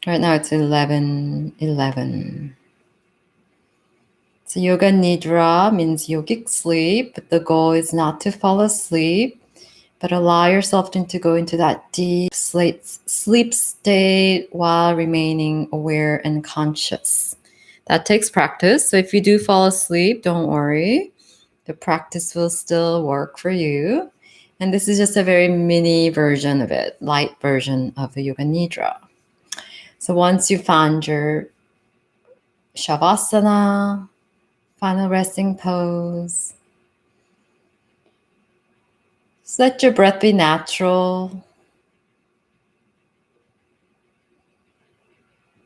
Right now it's 11:11. So Yoga Nidra means yogic sleep, but the goal is not to fall asleep, but allow yourself to go into that deep sleep state while remaining aware and conscious. That takes practice. So if you do fall asleep, don't worry. The practice will still work for you. And this is just a very mini version of it, light version of the Yoga Nidra. So once you found your Shavasana, final resting pose, just let your breath be natural.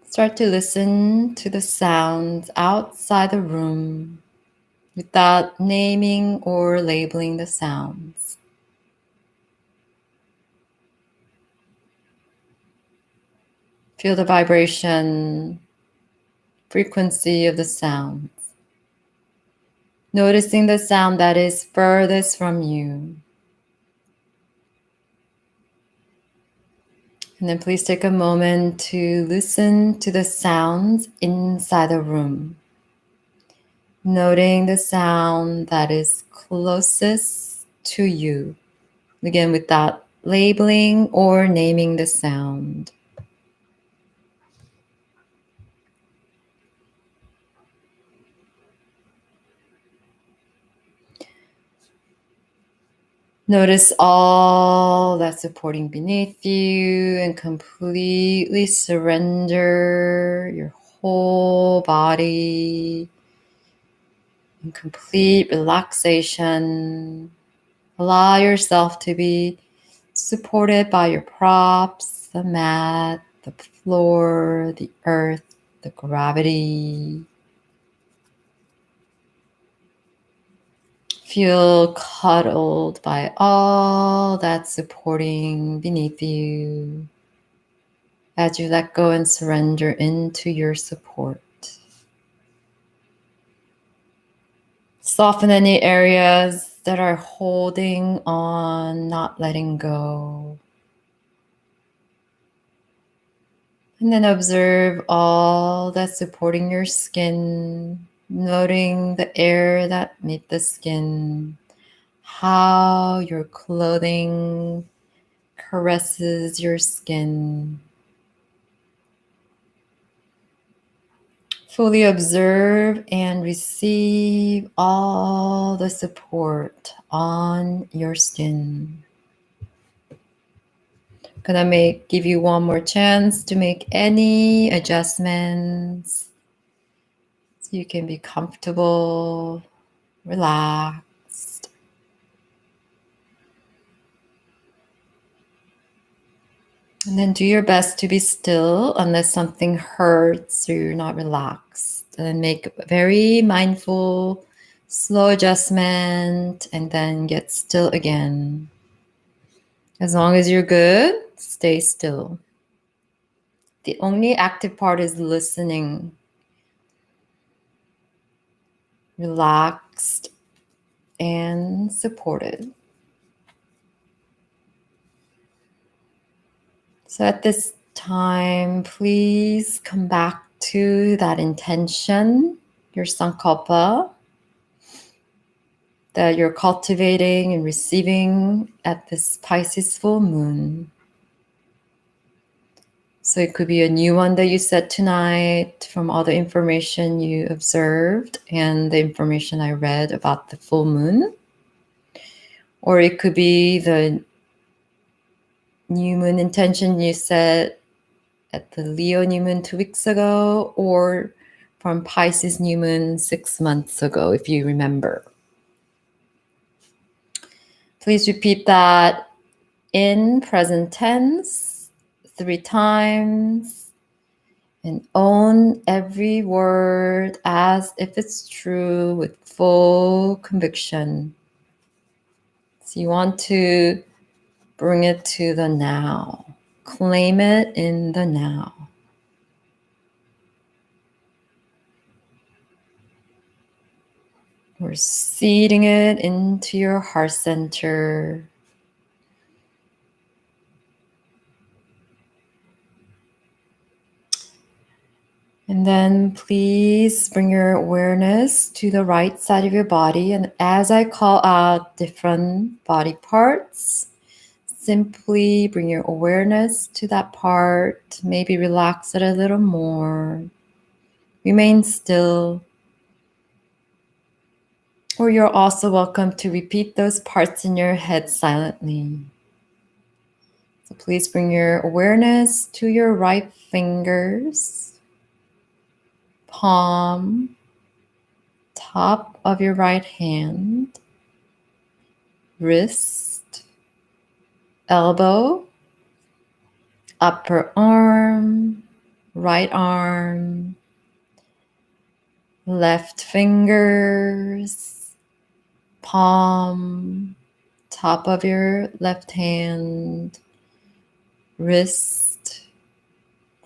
Start to listen to the sounds outside the room without naming or labeling the sounds. Feel the vibration, frequency of the sounds. Noticing the sound that is furthest from you. And then please take a moment to listen to the sounds inside the room. Noting the sound that is closest to you. Again, without labeling or naming the sound. Notice all that's supporting beneath you and completely surrender your whole body in complete relaxation. Allow yourself to be supported by your props, the mat, the floor, the earth, the gravity. Feel cuddled by all that's supporting beneath you as you let go and surrender into your support. Soften any areas that are holding on, not letting go. And then observe all that's supporting your skin, noting the air that meets the skin, how your clothing caresses your skin. Fully observe and receive all the support on your skin. Gonna give you one more chance to make any adjustments so you can be comfortable, relaxed. And then do your best to be still unless something hurts or you're not relaxed. And then make a very mindful, slow adjustment and then get still again. As long as you're good, stay still. The only active part is listening. Relaxed and supported. So at this time, please come back to that intention, your sankalpa, that you're cultivating and receiving at this Pisces full moon. So it could be a new one that you set tonight from all the information you observed and the information I read about the full moon. Or it could be the new moon intention you set at the Leo new moon 2 weeks ago, or from Pisces new moon 6 months ago, if you remember. Please repeat that in present tense 3 times and own every word as if it's true with full conviction. So you want to bring it to the now. Claim it in the now. We're seeding it into your heart center. And then please bring your awareness to the right side of your body. And as I call out different body parts, simply bring your awareness to that part. Maybe relax it a little more. Remain still. Or you're also welcome to repeat those parts in your head silently. So please bring your awareness to your right fingers, palm, top of your right hand, wrist, elbow, upper arm, right arm, left fingers, palm, top of your left hand, wrist,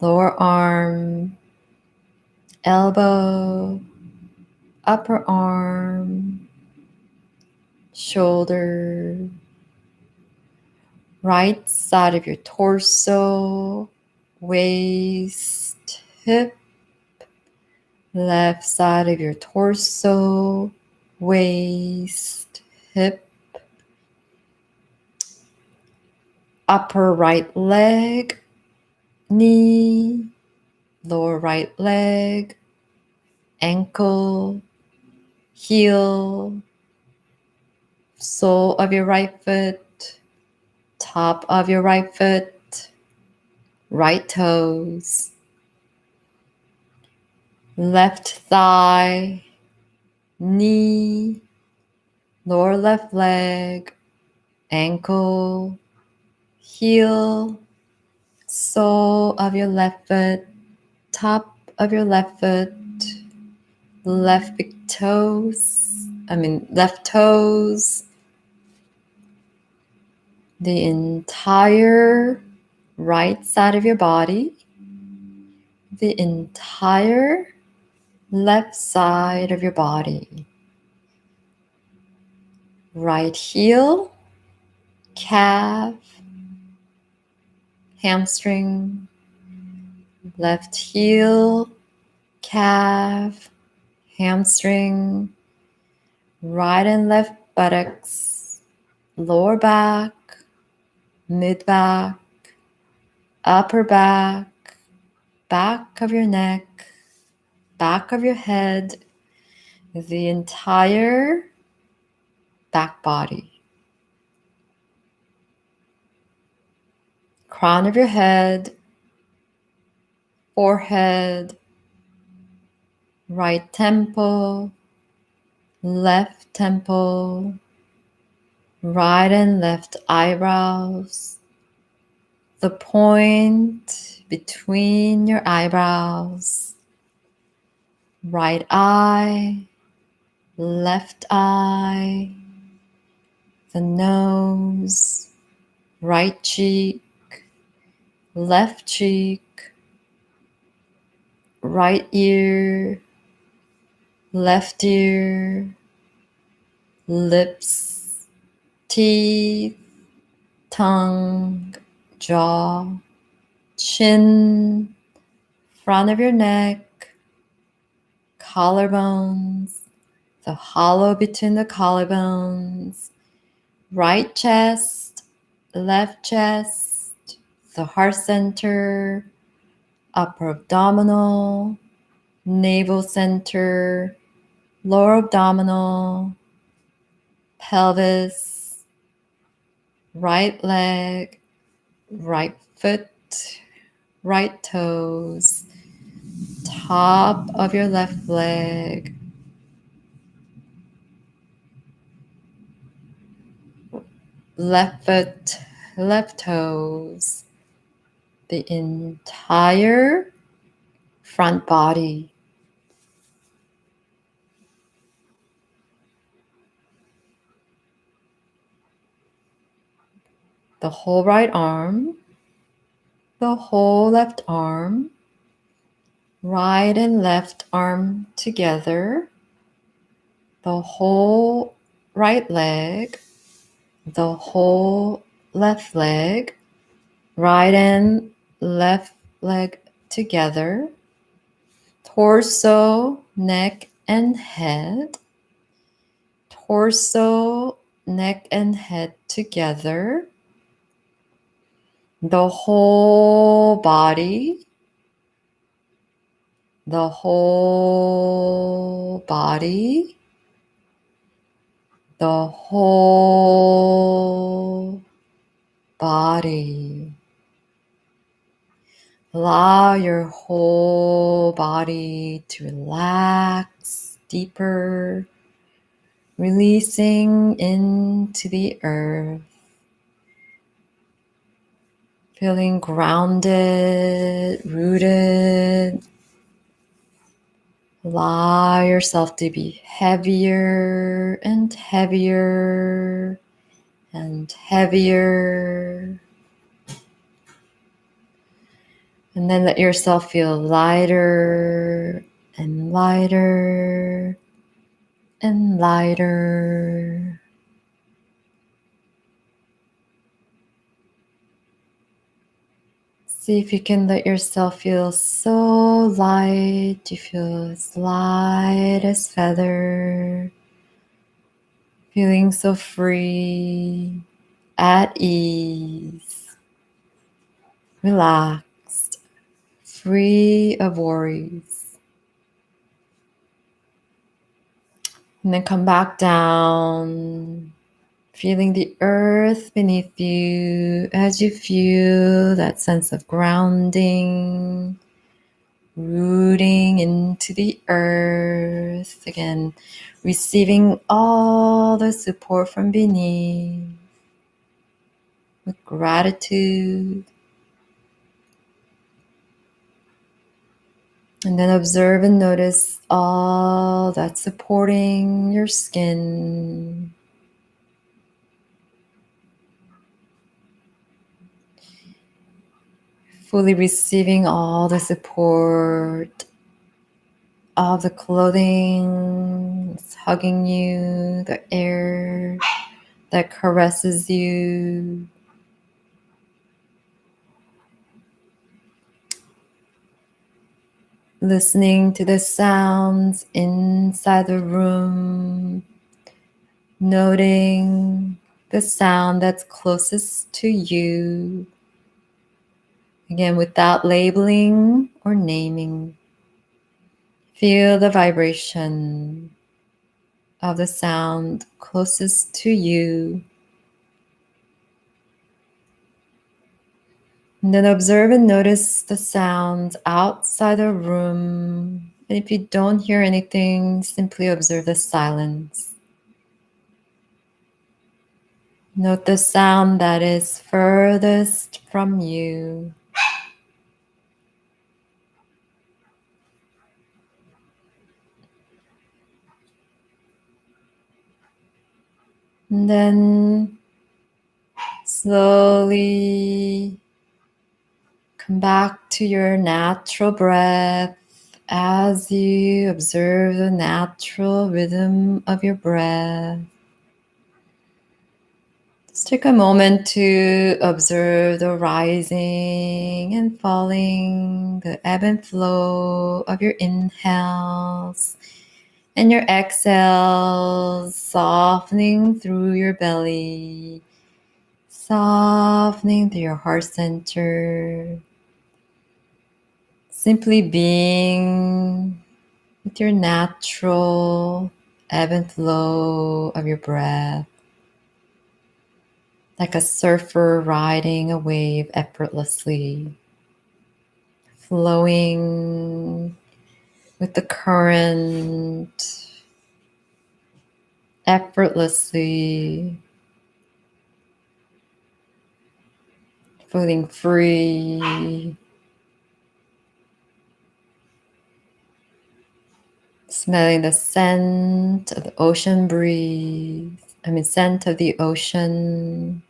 lower arm, elbow, upper arm, shoulder, right side of your torso, waist, hip, left side of your torso, waist, hip, upper right leg, knee, lower right leg, ankle, heel, sole of your right foot, top of your right foot, right toes, left thigh, knee, lower left leg, ankle, heel, sole of your left foot, top of your left foot, left toes, the entire right side of your body, the entire left side of your body, right heel, calf, hamstring, left heel, calf, hamstring, right and left buttocks, lower back, mid back, upper back, back of your neck, back of your head, the entire back body, crown of your head, forehead, right temple, left temple, right and left eyebrows, the point between your eyebrows, right eye, left eye, the nose, right cheek, left cheek, right ear, left ear, lips, teeth, tongue, jaw, chin, front of your neck, collarbones, the hollow between the collarbones, right chest, left chest, the heart center, upper abdominal, navel center, lower abdominal, pelvis, right leg, right foot, right toes, top of your left leg, left foot, left toes, the entire front body. The whole right arm, the whole left arm, right and left arm together, the whole right leg, the whole left leg, right and left leg together, torso, neck, and head, torso, neck, and head together, the whole body, the whole body, the whole body. Allow your whole body to relax deeper, releasing into the earth, feeling grounded, rooted. Allow yourself to be heavier and heavier and heavier. And then let yourself feel lighter and lighter and lighter. See if you can let yourself feel so light. You feel as light as feather. Feeling so free, at ease, relaxed, free of worries. And then come back down, feeling the earth beneath you as you feel that sense of grounding, rooting into the earth. Again, receiving all the support from beneath with gratitude. And then observe and notice all that's supporting your skin. Fully receiving all the support of the clothing that's hugging you, the air that caresses you. Listening to the sounds inside the room. Noting the sound that's closest to you. Again, without labeling or naming. Feel the vibration of the sound closest to you. And then observe and notice the sounds outside the room. And if you don't hear anything, simply observe the silence. Note the sound that is furthest from you. And then slowly come back to your natural breath as you observe the natural rhythm of your breath. Just take a moment to observe the rising and falling, the ebb and flow of your inhales and your exhales, softening through your belly, softening through your heart center. Simply being with your natural ebb and flow of your breath, like a surfer riding a wave effortlessly, flowing with the current effortlessly, feeling free, smelling the scent of the ocean breeze, scent of the ocean.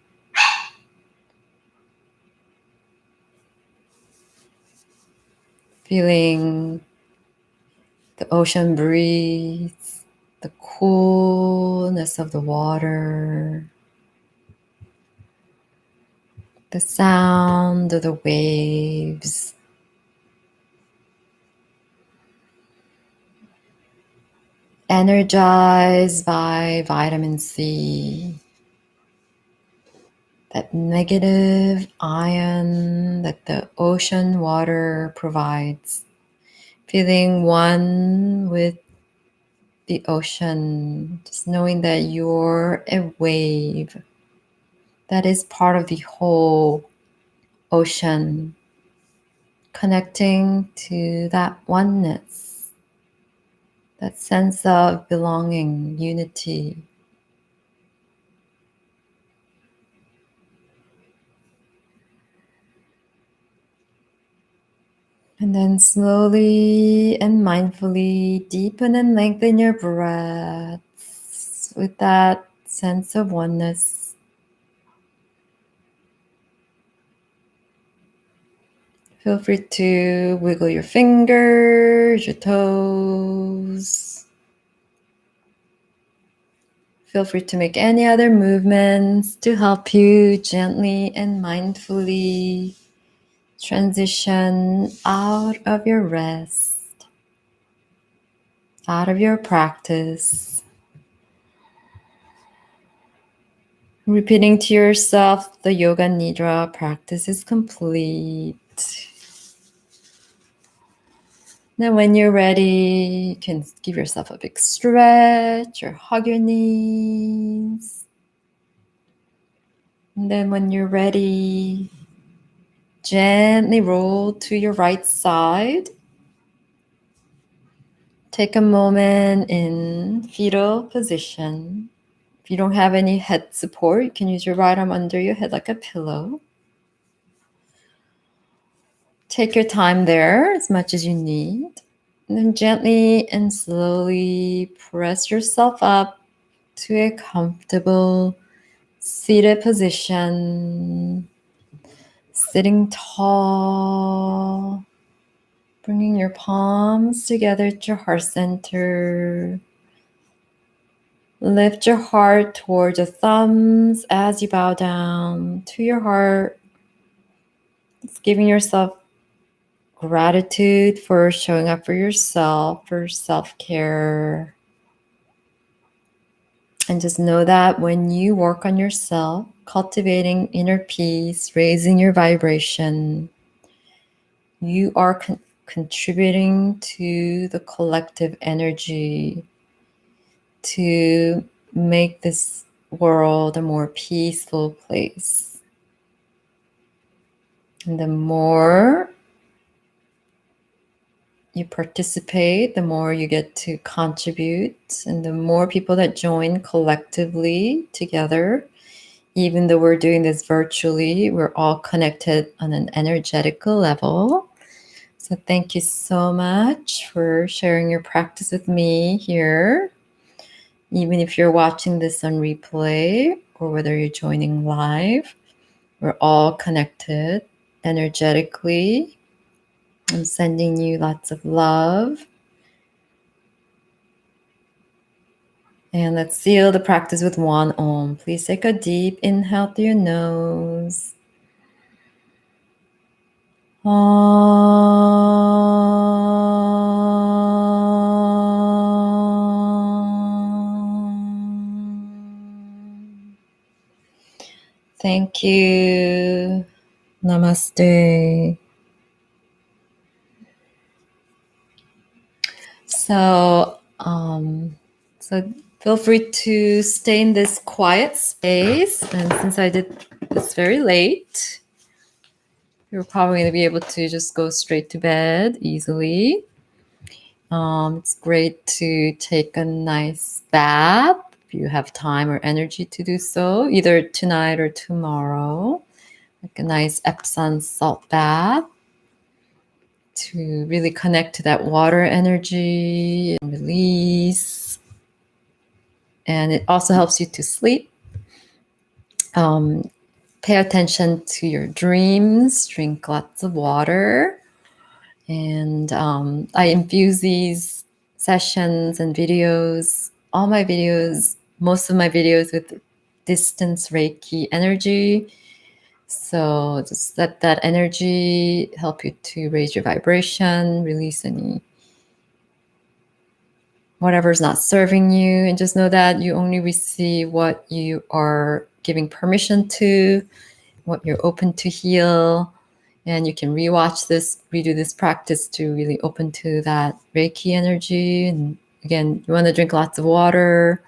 Feeling the ocean breeze, the coolness of the water, the sound of the waves. Energized by vitamin C, that negative ion that the ocean water provides. feeling one with the ocean, just knowing that you're a wave that is part of the whole ocean, connecting to that oneness, that sense of belonging, unity. And then slowly and mindfully deepen and lengthen your breaths with that sense of oneness. Feel free to wiggle your fingers, your toes. Feel free to make any other movements to help you gently and mindfully transition out of your rest, out of your practice. Repeating to yourself, the Yoga Nidra practice is complete. Then when you're ready, you can give yourself a big stretch or hug your knees. And then when you're ready, gently roll to your right side. Take a moment in fetal position. If you don't have any head support, you can use your right arm under your head like a pillow. Take your time there as much as you need. And then gently and slowly press yourself up to a comfortable seated position. Sitting tall. Bringing your palms together at your heart center. Lift your heart towards the thumbs as you bow down to your heart. It's giving yourself gratitude for showing up for yourself, for self-care. And just know that when you work on yourself, cultivating inner peace, raising your vibration, you are contributing to the collective energy to make this world a more peaceful place. And the more you participate, the more you get to contribute, and the more people that join collectively together, even though we're doing this virtually, we're all connected on an energetical level. So thank you so much for sharing your practice with me here. Even if you're watching this on replay or whether you're joining live, we're all connected energetically. I'm sending you lots of love. And let's seal the practice with one Om. Please take a deep inhale through your nose. Om. Thank you. Namaste. So feel free to stay in this quiet space. And since I did this very late, you're probably going to be able to just go straight to bed easily. It's great to take a nice bath if you have time or energy to do so, either tonight or tomorrow. Like a nice Epsom salt bath to really connect to that water energy and release. And it also helps you to sleep. Pay attention to your dreams, drink lots of water. And I infuse these sessions and videos, all my videos, most of my videos with distance Reiki energy. So just let that energy help you to raise your vibration, release any whatever's not serving you, and just know that you only receive what you are giving permission to, what you're open to heal, And you can redo this practice to really open to that Reiki energy. And again, you want to drink lots of water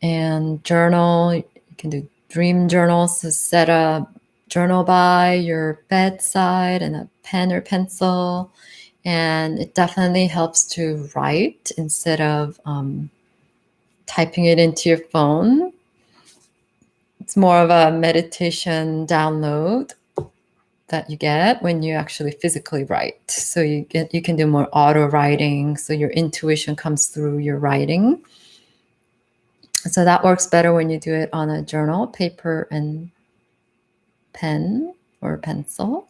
and journal. You can do dream journals. So set a journal by your bedside and a pen or pencil. And it definitely helps to write instead of typing it into your phone. It's more of a meditation download that you get when you actually physically write. So you can do more auto writing, so your intuition comes through your writing. So that works better when you do it on a journal, paper and pen or pencil.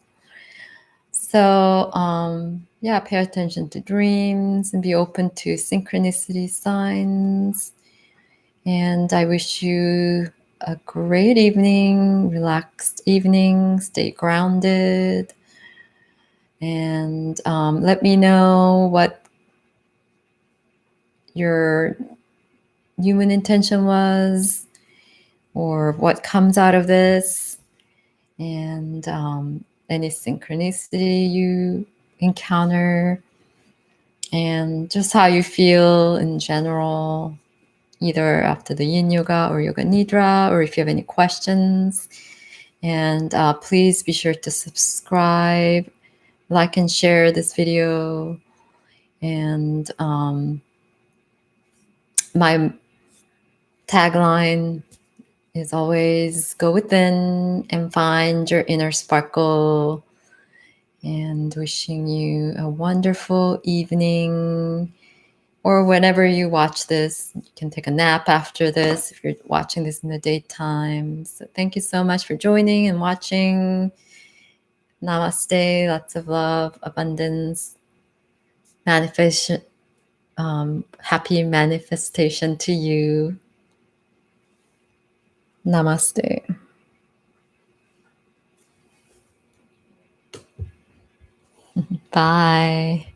So yeah, pay attention to dreams and be open to synchronicity signs. And I wish you a great evening, relaxed evening, stay grounded. And let me know what your human intention was or what comes out of this, and any synchronicity you encounter, and just how you feel in general, either after the Yin Yoga or Yoga Nidra, or if you have any questions. And please be sure to subscribe, like and share this video. And my tagline is always go within and find your inner sparkle. And wishing you a wonderful evening, or whenever you watch this. You can take a nap after this if you're watching this in the daytime. So thank you so much for joining and watching. Namaste, lots of love, abundance, manifestation, happy manifestation to you. Namaste. Bye.